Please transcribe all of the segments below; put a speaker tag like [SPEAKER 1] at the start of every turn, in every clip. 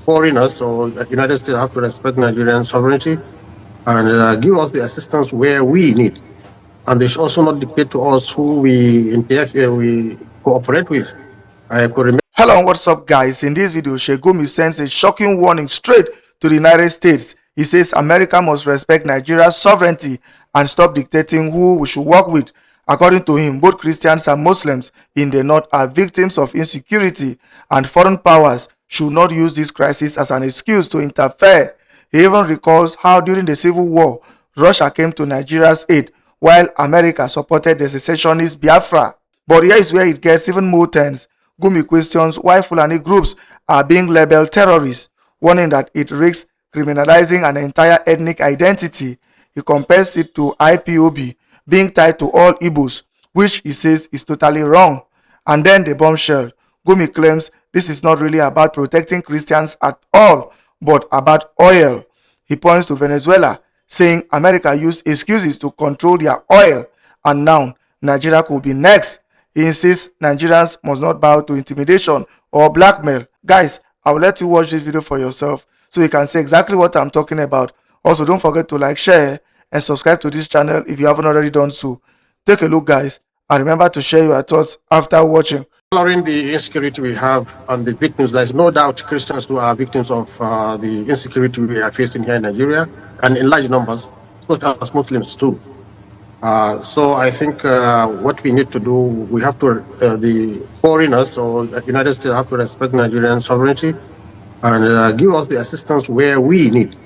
[SPEAKER 1] foreigners or United States have to respect Nigerian sovereignty and give us the assistance where we need. And they should also not dictate to us who we interfere, we cooperate with. I could remember.
[SPEAKER 2] Hello and what's up guys? In this video, Sheikh Gumi sends a shocking warning straight to the United States. He says America must respect Nigeria's sovereignty and stop dictating who we should work with. According to him, both Christians and Muslims in the north are victims of insecurity and foreign powers should not use this crisis as an excuse to interfere. He even recalls how during the Civil War, Russia came to Nigeria's aid while America supported the secessionist Biafra. But here is where it gets even more tense. Gumi questions why Fulani groups are being labeled terrorists, warning that it risks criminalizing an entire ethnic identity. He compares it to IPOB being tied to all Igbos, which he says is totally wrong. And then the bombshell. Gumi claims this is not really about protecting Christians at all, but about oil. He points to Venezuela, saying America used excuses to control their oil, and now Nigeria could be next. He insists Nigerians must not bow to intimidation or blackmail. Guys, I will let you watch this video for yourself so you can see exactly what I'm talking about. Also, don't forget to like, share, and subscribe to this channel if you haven't already done so. Take a look, guys, and remember to share your thoughts after watching.
[SPEAKER 1] Following the insecurity we have and the victims, there's no doubt Christians too are victims of the insecurity we are facing here in Nigeria, and in large numbers, as Muslims too. So I think what we need to do, we have to, the foreigners or United States have to respect Nigerian sovereignty and give us the assistance where we need.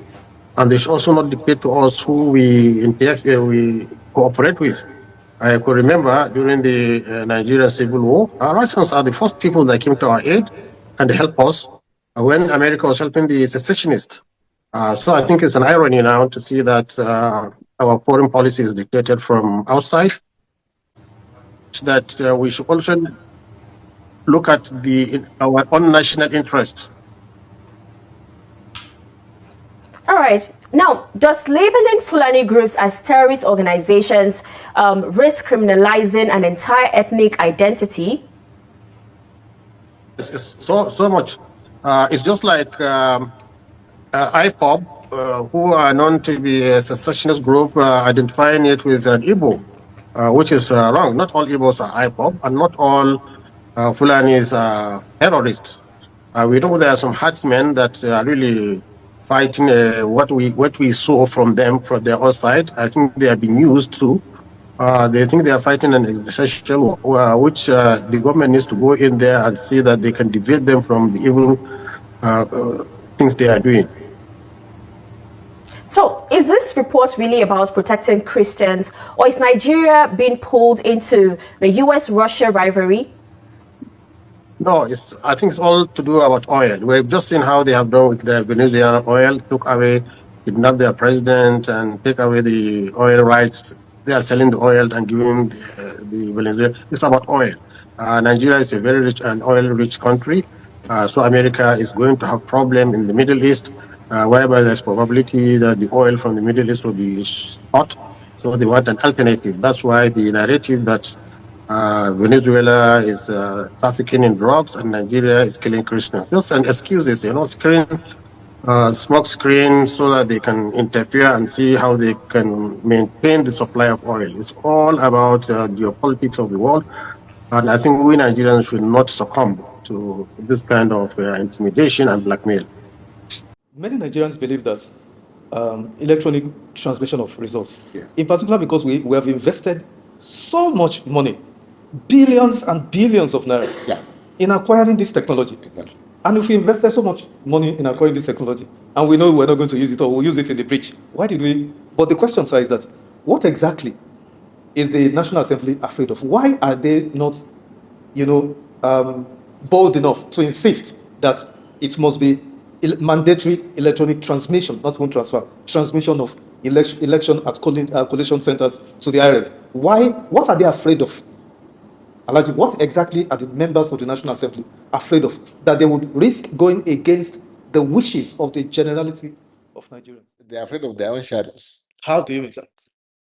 [SPEAKER 1] And they should also not dictate to us who we interfere, we cooperate with. I could remember during the Nigerian Civil War, Russians are the first people that came to our aid and helped us when America was helping the secessionists. So I think it's an irony now to see that our foreign policy is dictated from outside, that we should also look at our own national interest.
[SPEAKER 3] All right. Now, does labeling Fulani groups as terrorist organizations risk criminalizing an entire ethnic identity?
[SPEAKER 1] It's so much. It's just like IPOB, who are known to be a secessionist group, identifying it with an Igbo, which is wrong. Not all Igbos are IPOB, and not all Fulanis are terrorists. We know there are some herdsmen that are really fighting what we saw from them from their own side. I think they have been used to. They think they are fighting an existential war, which the government needs to go in there and see that they can deviate them from the evil things they are doing.
[SPEAKER 3] So, is this report really about protecting Christians, or is Nigeria being pulled into the US-Russia rivalry?
[SPEAKER 1] No, I think it's all to do about oil. We've just seen how they have done with the Venezuelan oil, kidnapped their president and take away the oil rights. They are selling the oil and giving the Venezuela. It's about oil. Nigeria is a very rich and oil-rich country. So America is going to have problem in the Middle East, whereby there's probability that the oil from the Middle East will be hot. So they want an alternative. That's why the narrative that Venezuela is trafficking in drugs and Nigeria is killing Christians. Just an excuses, smoke screen so that they can interfere and see how they can maintain the supply of oil. It's all about geopolitics of the world. And I think we Nigerians should not succumb to this kind of intimidation and blackmail.
[SPEAKER 4] Many Nigerians believe that electronic transmission of results, in particular because we have invested so much money, billions and billions of naira, in acquiring this technology. Exactly. And if we invested so much money in acquiring this technology, and we know we're not going to use it or we'll use it in the breach, why did we? But the question, sir, is that what exactly is the National Assembly afraid of? Why are they not, bold enough to insist that it must be mandatory electronic transmission, not even transfer, transmission of election at collation centers to the IRF? Why? What are they afraid of? Alhaji, what exactly are the members of the National Assembly afraid of that they would risk going against the wishes of the generality of Nigerians?
[SPEAKER 5] They are afraid of their own shadows.
[SPEAKER 4] How do you mean, sir?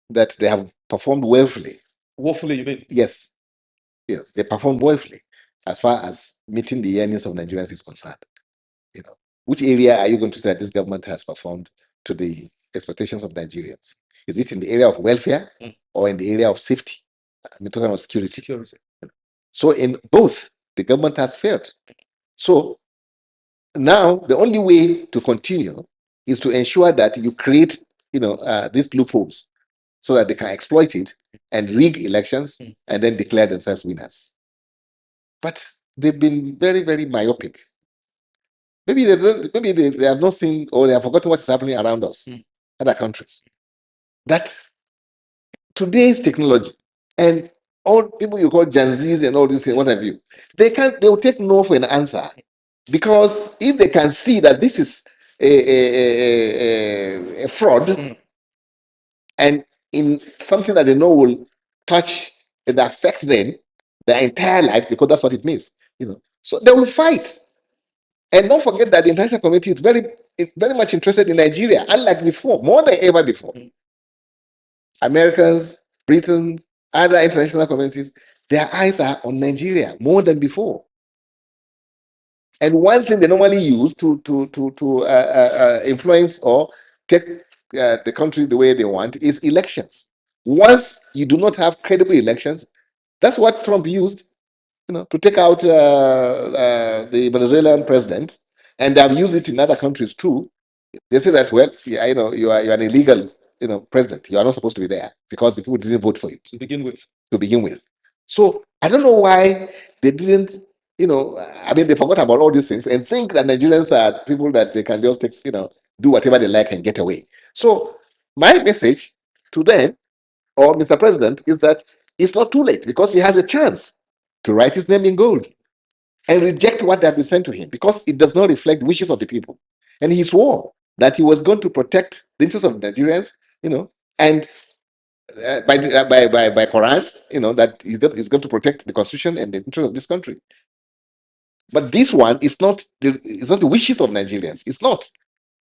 [SPEAKER 5] That they have performed woefully.
[SPEAKER 4] Woefully, you mean?
[SPEAKER 5] Yes. Yes, they performed woefully as far as meeting the yearnings of Nigerians is concerned. Which area are you going to say that this government has performed to the expectations of Nigerians? Is it in the area of welfare or in the area of safety? I'm talking about security. So in both, the government has failed. So now the only way to continue is to ensure that you create, these loopholes so that they can exploit it and rig elections and then declare themselves winners. But they've been very, very myopic. Maybe they have not seen or they have forgotten what is happening around us, other countries. That today's technology and all people you call Gen Zs and all this and what have you, they will take no for an answer. Because if they can see that this is a fraud and in something that they know will touch and affect them their entire life, because that's what it means, So they will fight. And don't forget that the international community is very, very much interested in Nigeria, unlike before, more than ever before. Americans, Britons, other international communities, their eyes are on Nigeria more than before. And one thing they normally use to influence or take the country the way they want is elections. Once you do not have credible elections, that's what Trump used, to take out the Venezuelan president, and they have used it in other countries too. They say that, well, you are an illegal, president. You are not supposed to be there because the people didn't vote for you
[SPEAKER 4] To begin with.
[SPEAKER 5] So I don't know why they didn't, they forgot about all these things and think that Nigerians are people that they can just take, do whatever they like and get away. So my message to them, or Mr. President, is that it's not too late because he has a chance to write his name in gold and reject what they have been sent to him because it does not reflect the wishes of the people. And he swore that he was going to protect the interests of Nigerians, and by Quran, that he's going to protect the constitution and the interest of this country. But this one is not the wishes of Nigerians. It's not,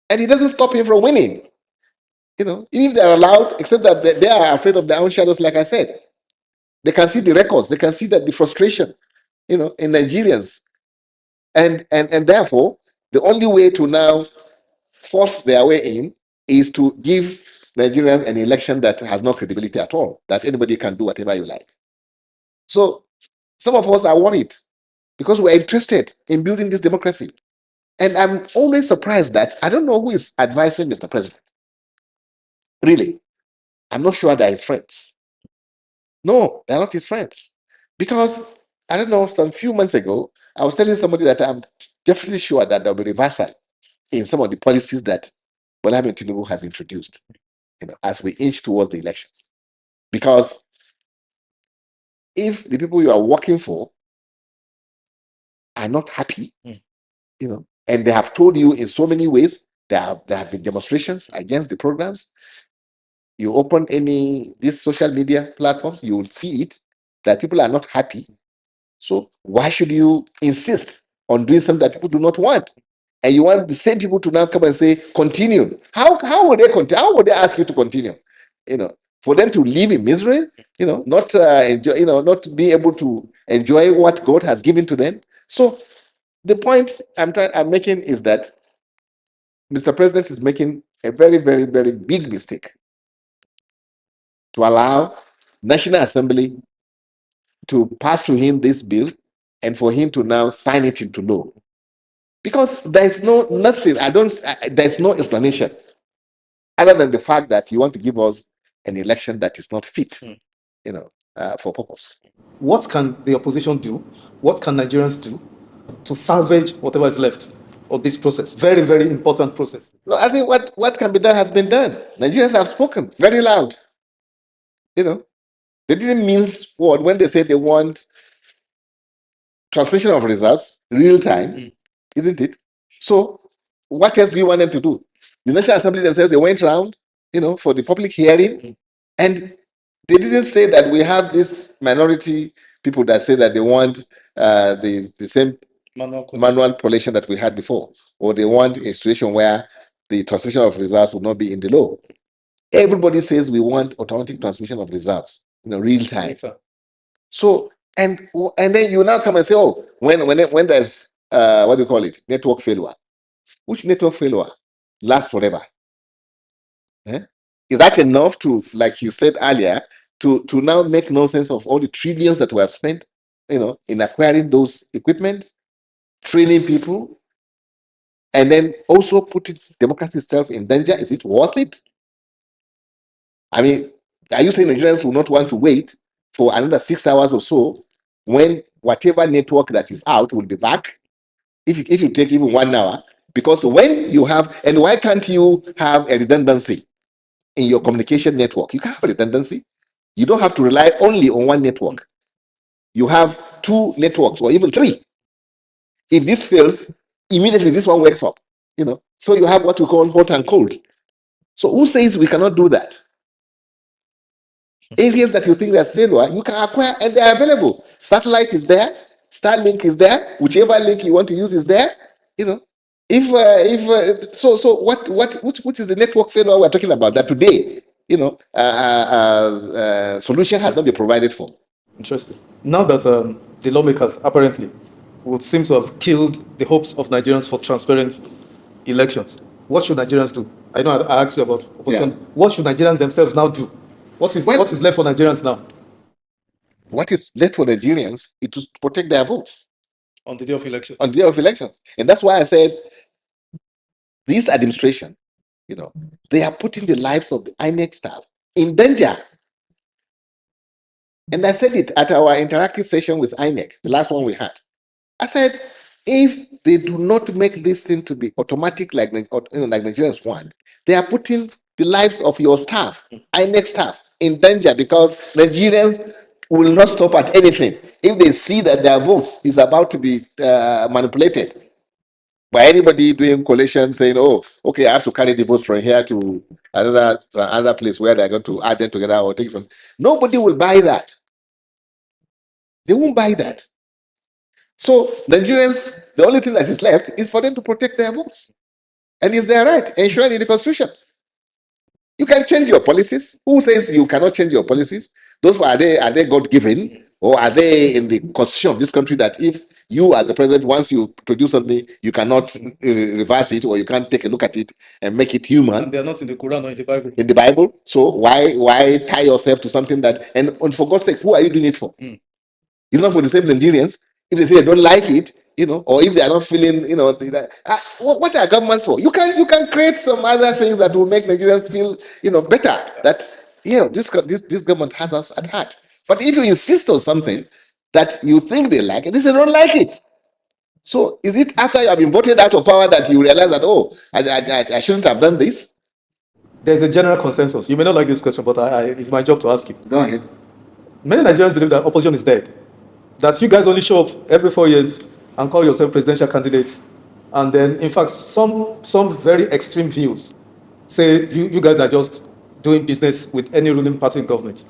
[SPEAKER 5] and it doesn't stop him from winning. If they are allowed, except that they are afraid of their own shadows. Like I said, they can see the records. They can see that the frustration, in Nigerians, and therefore the only way to now force their way in is to give Nigerians an election that has no credibility at all, that anybody can do whatever you like. So some of us are worried because we're interested in building this democracy. And I'm always surprised that I don't know who is advising Mr. President. Really, I'm not sure they're his friends. No, they're not his friends. Because, I don't know, some few months ago, I was telling somebody that I'm definitely sure that there'll be reversal in some of the policies that Bola Ahmed Tinubu has introduced, as we inch towards the elections. Because if the people you are working for are not happy, and they have told you in so many ways, there have been demonstrations against the programs. You open these social media platforms, you will see it, that people are not happy. So why should you insist on doing something that people do not want? And you want the same people to now come and say, continue. How would they continue? How would they ask you to continue? For them to live in misery, not enjoy, not be able to enjoy what God has given to them. So the point I'm making is that Mr. President is making a very, very, very big mistake to allow National Assembly to pass to him this bill and for him to now sign it into law. Because there's there's no explanation other than the fact that you want to give us an election that is not fit, for purpose.
[SPEAKER 4] What can the opposition do? What can Nigerians do to salvage whatever is left of this process? Very, very important process.
[SPEAKER 5] No, I think what can be done has been done. Nigerians have spoken very loud. They didn't mince word when they said they want transmission of results real time, isn't it? So what else do you want them to do? The National Assembly themselves, they went around, for the public hearing, and they didn't say that we have this minority people that say that they want the same manual collation that we had before, or they want a situation where the transmission of results will not be in the law. Everybody says we want automatic transmission of results, real time. So and then you now come and say, oh, when there's what do you call it, network failure, Which network failure lasts forever? Is that enough to, like you said earlier, to now make nonsense of all the trillions that were spent, in acquiring those equipments, training people, and then also putting democracy itself in danger? Is it worth it? I mean, are you saying Nigerians will not want to wait for another 6 hours or so when whatever network that is out will be back? If you take even 1 hour, because when you have, and why can't you have a redundancy in your communication network? You can have a redundancy. You don't have to rely only on one network. You have 2 networks or even 3. If this fails, immediately this one wakes up. So you have what we call hot and cold. So who says we cannot do that? Areas that you think there's failure, you can acquire, and they're available. Satellite is there, Starlink is there, whichever link you want to use is there. So which is the network failure we're talking about that today? Solution has not been provided for.
[SPEAKER 4] Interesting. Now that the lawmakers apparently would seem to have killed the hopes of Nigerians for transparent elections, what should Nigerians do? I know I asked you about opposition.
[SPEAKER 5] Yeah.
[SPEAKER 4] What should Nigerians themselves now do? What is left for Nigerians now?
[SPEAKER 5] What is left for Nigerians is to protect their votes
[SPEAKER 4] On the day of election.
[SPEAKER 5] on the day of elections. And that's why I said this administration, they are putting the lives of the INEC staff in danger. And I said it at our interactive session with INEC, the last one we had. I said, if they do not make this thing to be automatic like Nigerians want, they are putting the lives of your staff, INEC staff, in danger, because Nigerians will not stop at anything if they see that their votes is about to be manipulated by anybody doing collation, saying, oh, okay, I have to carry the votes from here to another place where they're going to add them together or take it from. Nobody will buy that. They won't buy that. So Nigerians, the only thing that is left is for them to protect their votes. And it's their right, enshrined in the Constitution. You can change your policies. Who says you cannot change your policies? Those are they God-given, or are they in the constitution of this country that if you as the president, once you produce something, you cannot reverse it, or you can't take a look at it and make it human?
[SPEAKER 4] And they are not in the Quran or in the Bible.
[SPEAKER 5] In the Bible. So why tie yourself to something that, and for God's sake, who are you doing it for? It's not for the same Nigerians. If they say they don't like it, or if they are not feeling, what are governments for? You can create some other things that will make Nigerians feel, better. That this government has us at heart. But if you insist on something that you think they like, and they say they don't like it. So is it after you have been voted out of power that you realize that, oh, I shouldn't have done this?
[SPEAKER 4] There's a general consensus. You may not like this question, but it's my job to ask it.
[SPEAKER 5] Go ahead.
[SPEAKER 4] Many Nigerians believe that opposition is dead. That you guys only show up every 4 years and call yourself presidential candidates. And then, in fact, some very extreme views say you guys are just doing business with any ruling party in government,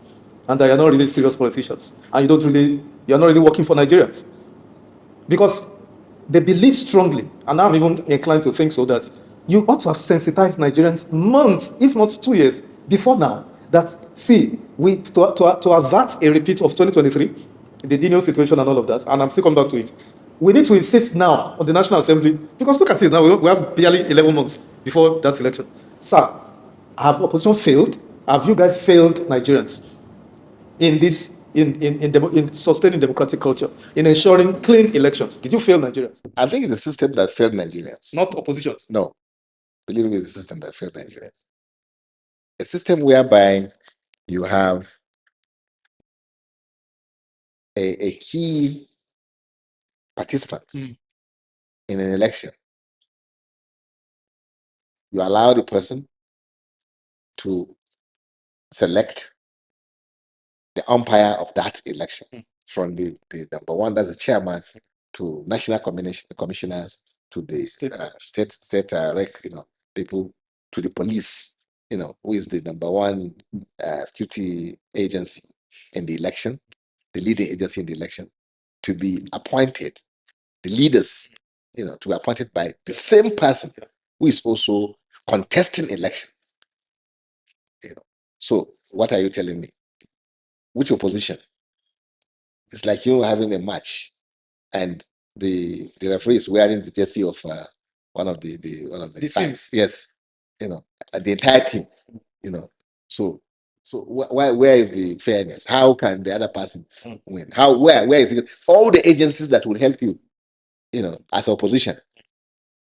[SPEAKER 4] and that you're not really serious politicians, and you're not really working for Nigerians. Because they believe strongly, and I'm even inclined to think so, that you ought to have sensitized Nigerians months, if not 2 years, before now, that, see, to avert a repeat of 2023, the Dino situation and all of that, and I'm still coming back to it, we need to insist now on the National Assembly, because look at it now, we have barely 11 months before that election. Sir, have opposition failed? Have you guys failed Nigerians in this, in sustaining democratic culture, in ensuring clean elections? Did you fail Nigerians?
[SPEAKER 5] I think it's a system that failed Nigerians.
[SPEAKER 4] Not oppositions.
[SPEAKER 5] No. Believe me, it's a system that failed Nigerians. A system whereby you have a key participant in an election. You allow the person to select the umpire of that election from the number one, that's the chairman, to national commissioners, to the state people, to the police, who is the number one security agency in the election, the leading agency in the election, to be appointed, the leaders, to be appointed by the same person who is also contesting elections. So what are you telling me? Which opposition? It's like you having a match and the referee is wearing the jersey of one of the
[SPEAKER 4] The
[SPEAKER 5] sides.
[SPEAKER 4] teams.
[SPEAKER 5] Yes, the entire team. So where is the fairness? How can the other person win? Where is it? All the agencies that will help you, as opposition,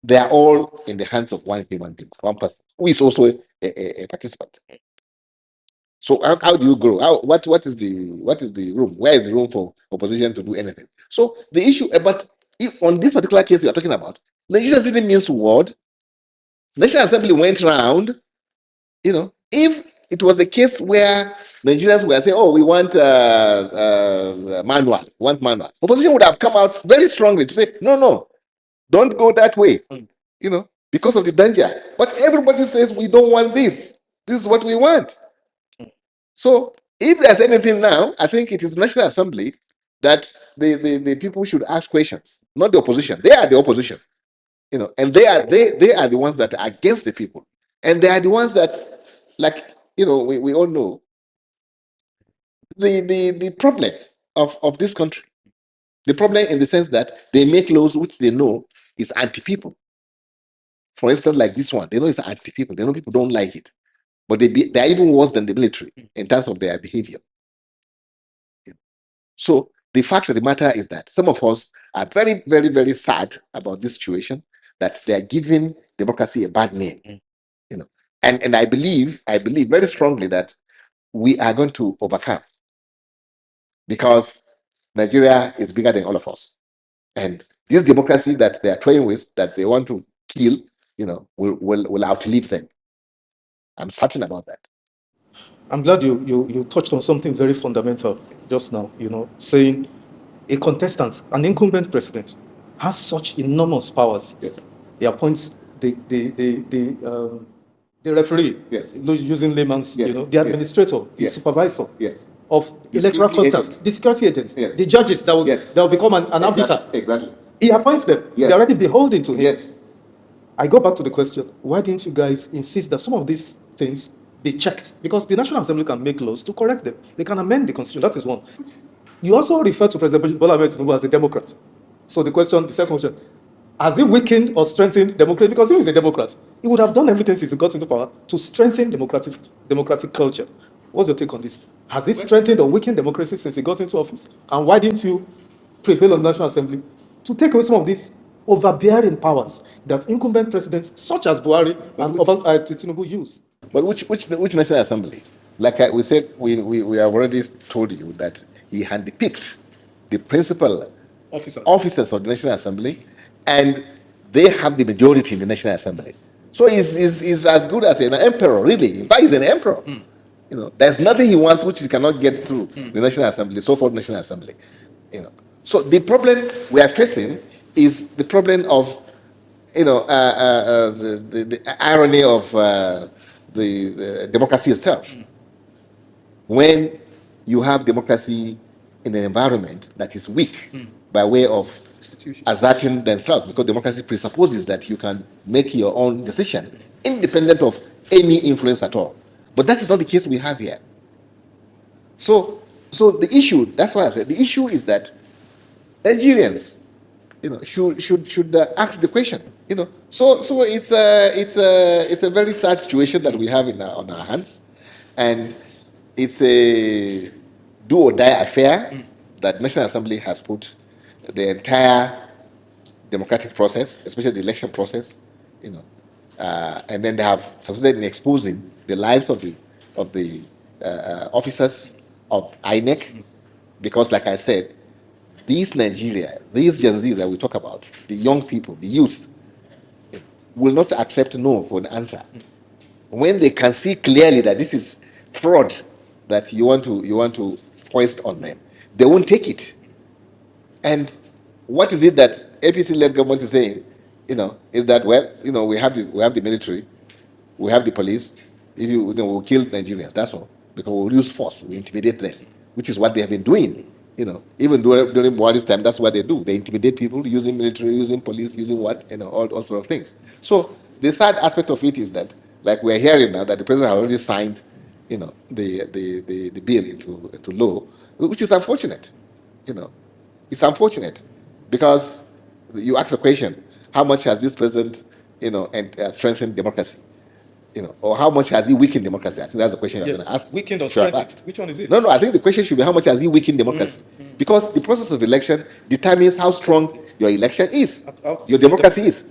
[SPEAKER 5] they are all in the hands of one human being, one person who is also a participant. So how do you grow? What is the room? Where is the room for opposition to do anything? So the issue, but on this particular case you are talking about, Nigeria didn't mean word. National Assembly went round. If it was the case where Nigerians were saying, "Oh, we want manual, opposition would have come out very strongly to say, "No, don't go that way," because of the danger. But everybody says we don't want this. This is what we want. So if there's anything now, I think it is National Assembly that the people should ask questions, not the opposition. They are the opposition, and they are the ones that are against the people, and they are the ones that, like, we all know the problem of this country. The problem in the sense that they make laws which they know is anti-people. For instance, like this one, they know it's anti-people. They know people don't like it, but they're even worse than the military in terms of their behavior. So the fact of the matter is that some of us are very, very, very sad about this situation, that they are giving democracy a bad name. And I believe very strongly that we are going to overcome, because Nigeria is bigger than all of us. And this democracy that they are toying with, that they want to kill, will outlive them. I'm certain about that.
[SPEAKER 4] I'm glad you touched on something very fundamental just now, saying a contestant, an incumbent president, has such enormous powers.
[SPEAKER 5] Yes.
[SPEAKER 4] He appoints the referee,
[SPEAKER 5] Yes.
[SPEAKER 4] using layman's,
[SPEAKER 5] Yes.
[SPEAKER 4] the administrator, the
[SPEAKER 5] Yes.
[SPEAKER 4] supervisor
[SPEAKER 5] Yes.
[SPEAKER 4] of
[SPEAKER 5] The
[SPEAKER 4] electoral
[SPEAKER 5] security
[SPEAKER 4] contest,
[SPEAKER 5] agents.
[SPEAKER 4] the security agents,
[SPEAKER 5] Yes.
[SPEAKER 4] the judges that will,
[SPEAKER 5] Yes.
[SPEAKER 4] that will become an arbiter.
[SPEAKER 5] Exactly.
[SPEAKER 4] He appoints them.
[SPEAKER 5] Yes.
[SPEAKER 4] They're already beholden to him.
[SPEAKER 5] Yes.
[SPEAKER 4] I go back to the question, why didn't you guys insist that some of these things be checked? Because the National Assembly can make laws to correct them. They can amend the Constitution. That is one. You also refer to President Bola Ahmed Tinubu as a Democrat. So the second question, has he weakened or strengthened democracy? Because if he's a Democrat, he would have done everything since he got into power to strengthen democratic culture. What's your take on this? Has he strengthened or weakened democracy since he got into office? And why didn't you prevail on the National Assembly to take away some of these overbearing powers that incumbent presidents such as Buhari and Tinubu use?
[SPEAKER 5] But which National Assembly? Like we said, we have already told you that he handpicked the principal officers of the National Assembly, and they have the majority in the National Assembly. So he's as good as an emperor, really. In fact, he's an emperor. There's nothing he wants which he cannot get through the National Assembly, so-called National Assembly. So the problem we are facing is the problem of, the irony of the democracy itself. When you have democracy in an environment that is weak by way of asserting themselves, because democracy presupposes that you can make your own decision independent of any influence at all. But that is not the case we have here. So the issue, that's why I said the issue is that Nigerians, should ask the question. So it's a very sad situation that we have on our hands, and it's a do or die affair that National Assembly has put the entire democratic process, especially the election process, and then they have succeeded in exposing the lives of the officers of INEC, because, like I said, these Nigeria, these Gen Zs that we talk about, the young people, the youth, will not accept no for an answer when they can see clearly that this is fraud that you want to foist on them. They won't take it. And what is it that APC-led government is saying? Is that, well, we have the military, we have the police. If we'll kill Nigerians, that's all, because we'll use force, we intimidate them, which is what they have been doing. Even during Buhari's time, that's what they do. They intimidate people using military, using police, using what, all sort of things. So the sad aspect of it is that, like we're hearing now, that the president has already signed, the bill into law, which is unfortunate. It's unfortunate, because you ask the question, how much has this president and strengthened democracy? Or how much has he weakened democracy? I think that's the question you're going to ask.
[SPEAKER 4] Weakened or
[SPEAKER 5] Sure,
[SPEAKER 4] strengthened? Which one is it?
[SPEAKER 5] No, I think the question should be how much has he weakened democracy? Because the process of election determines how strong your election is, your democracy is.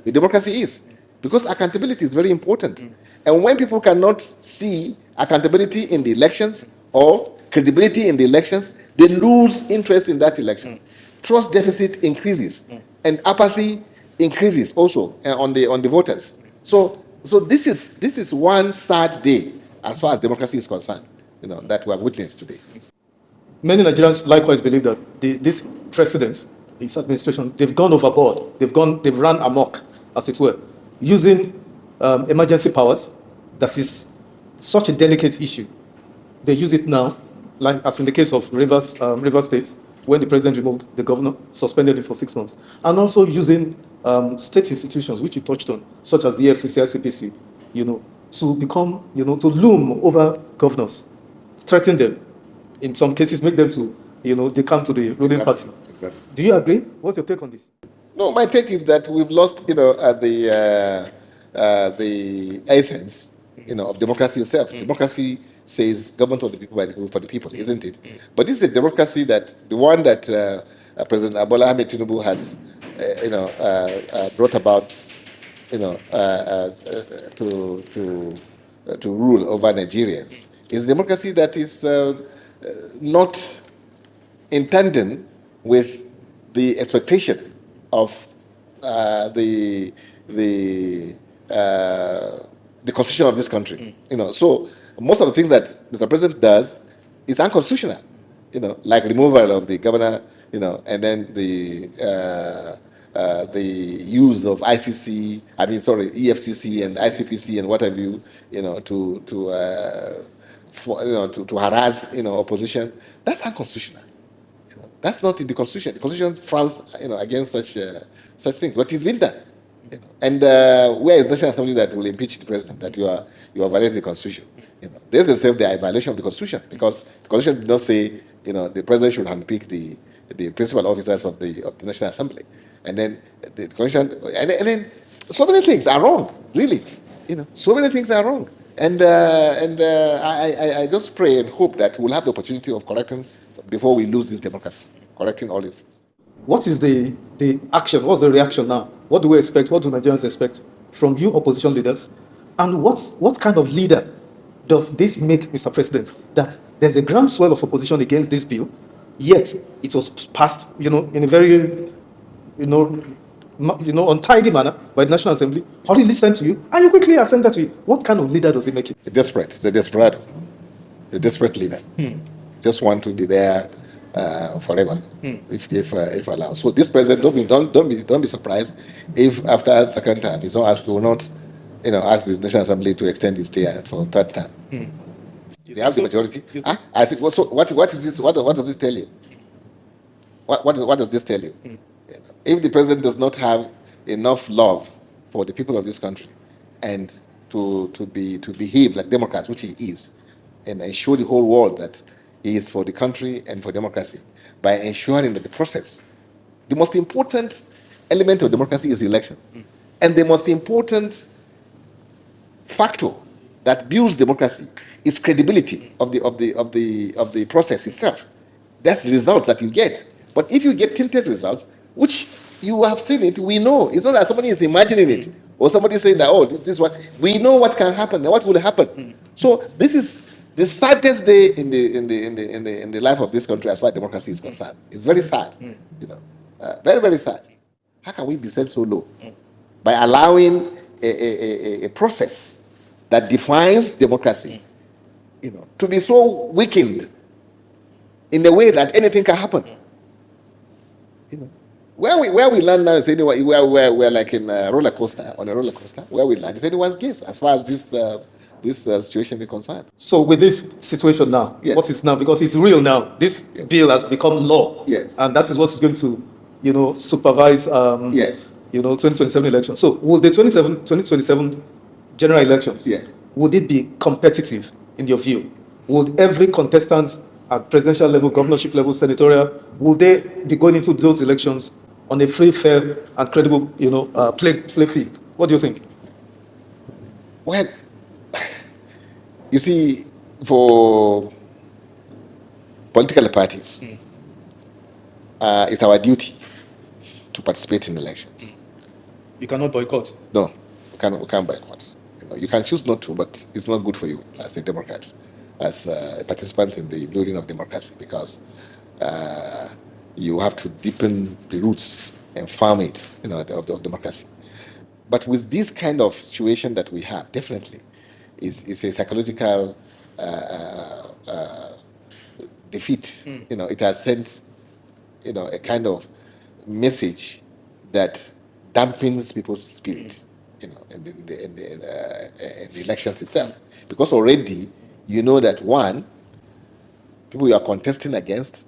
[SPEAKER 5] Because accountability is very important. And when people cannot see accountability in the elections or credibility in the elections, they lose interest in that election. Trust deficit increases, and apathy increases also on the voters. So this is one sad day as far as democracy is concerned, that we have witnessed today.
[SPEAKER 4] Many Nigerians likewise believe that this president, his administration, they've gone overboard. They've run amok, as it were, using emergency powers. That is such a delicate issue. They use it now, like as in the case of Rivers State, when the president removed the governor, suspended him for 6 months, and also using state institutions, which you touched on, such as the EFCC, ICPC, to become, to loom over governors, threaten them, in some cases make them to, they come to the ruling party.
[SPEAKER 5] Exactly.
[SPEAKER 4] Do you agree? What's your take on this?
[SPEAKER 5] No, my take is that we've lost, the essence, of democracy itself. Democracy says government of the people by the people for the people, isn't it? But this is a democracy that the one that President Bola Ahmed Tinubu has, brought about, to rule over Nigerians. Is democracy that is not intending with the expectation of the constitution of this country. So most of the things that Mr. President does is unconstitutional. Like removal of the governor, and then the use of EFCC and ICPC and what have you, to harass, opposition. That's unconstitutional. That's not in the constitution. The constitution frowns, against such things. But it's been done. And where is the National Assembly that will impeach the president that you are violating the constitution? They themselves they are a violation of the constitution, because the constitution did not say the president should handpick the principal officers of the National Assembly, and then the constitution and then so many things are wrong. Really, so many things are wrong. And I just pray and hope that we'll have the opportunity of correcting before we lose this democracy, correcting all these things.
[SPEAKER 4] What is the action? What's the reaction now? What do we expect? What do Nigerians expect from you opposition leaders? And what kind of leader does this make, Mr. President, that there's a groundswell of opposition against this bill, yet it was passed, in a very, untidy manner by the National Assembly, hardly listened to you, and you quickly assent that to you. What kind of leader does it make it?
[SPEAKER 5] Desperate. It's a desperado. It's a desperate leader. Just want to be there forever, if allowed. So this president, don't be surprised if after second term he's not asked to not, ask the National Assembly to extend his stay for third term. They have the majority. I said, so what is this? What does it tell you? What does this tell you? If the president does not have enough love for the people of this country and to behave like Democrats, which he is, and ensure the whole world that he is for the country and for democracy, by ensuring that the process, the most important element of democracy is elections, and the most important factor that builds democracy is credibility of the process itself. That's the results that you get. But if you get tinted results, which you have seen it, we know. It's not that somebody is imagining it or somebody saying that, this one. We know what can happen and what will happen. So this is the saddest day in the life of this country as far as democracy is concerned. It's very sad, very, very sad. How can we descend so low? By allowing a process that defines democracy, to be so weakened in a way that anything can happen. Where we land now is anyway, we're like in a roller coaster, where we land is anyone's guess as far as this situation is concerned.
[SPEAKER 4] So with this situation now,
[SPEAKER 5] yes.
[SPEAKER 4] What is now? Because it's real now. This bill has become law.
[SPEAKER 5] Yes.
[SPEAKER 4] And that is what is going to, supervise,
[SPEAKER 5] yes.
[SPEAKER 4] 2027 elections. So will the 2027 general elections,
[SPEAKER 5] yes.
[SPEAKER 4] would it be competitive in your view? Would every contestant at presidential level, governorship level, senatorial, will they be going into those elections on a free, fair, and credible, play field? What do you think?
[SPEAKER 5] Well, you see, for political parties, it's our duty to participate in elections.
[SPEAKER 4] You cannot boycott.
[SPEAKER 5] No, we can't boycott. You can choose not to, but it's not good for you as a Democrat, as a participant in the building of democracy, because you have to deepen the roots and farm it, of democracy. But with this kind of situation that we have, definitely, is a psychological defeat. It has sent, a kind of message that dampens people's spirits, in the elections itself, because already you know that one, people you are contesting against,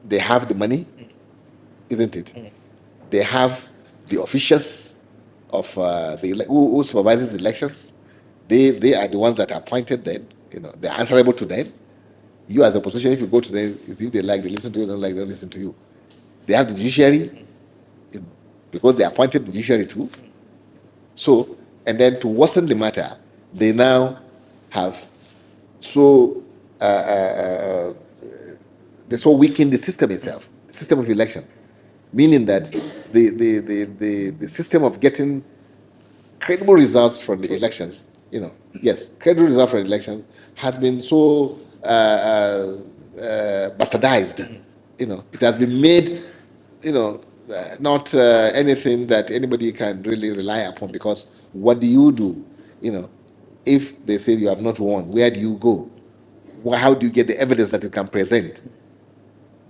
[SPEAKER 5] they have the money, isn't it? They have the officials of who supervises the elections. They are the ones that appointed them. They're answerable to them. You as a opposition, if you go to them, if they like, they listen to you. Don't like, they don't listen to you. They have the judiciary, because they appointed the judiciary too. So, and then to worsen the matter, they now have so they so weaken the system itself, the system of election, meaning that the system of getting credible results from the elections, yes, credible results from the election has been so bastardized. It has been made, not anything that anybody can really rely upon, because what do you do, if they say you have not won? Where do you go? How do you get the evidence that you can present?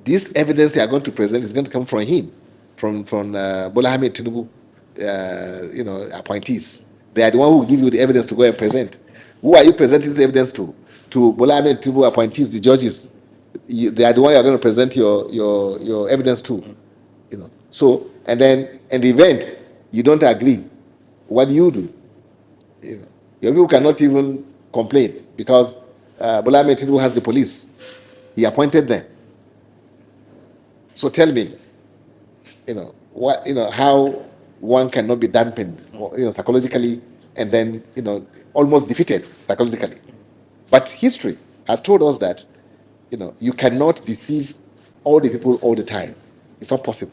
[SPEAKER 5] This evidence you are going to present is going to come from him, from Bola Ahmed Tinubu, appointees. They are the one who will give you the evidence to go and present. Who are you presenting this evidence to? To Bola Ahmed Tinubu appointees, the judges. They are the one you are going to present your evidence to. So, and then in the event you don't agree, what do? Your people cannot even complain, because Bola Ahmed Tinubu has the police. He appointed them. So tell me, how one cannot be dampened, psychologically, and then, almost defeated psychologically. But history has told us that, you cannot deceive all the people all the time. It's not possible.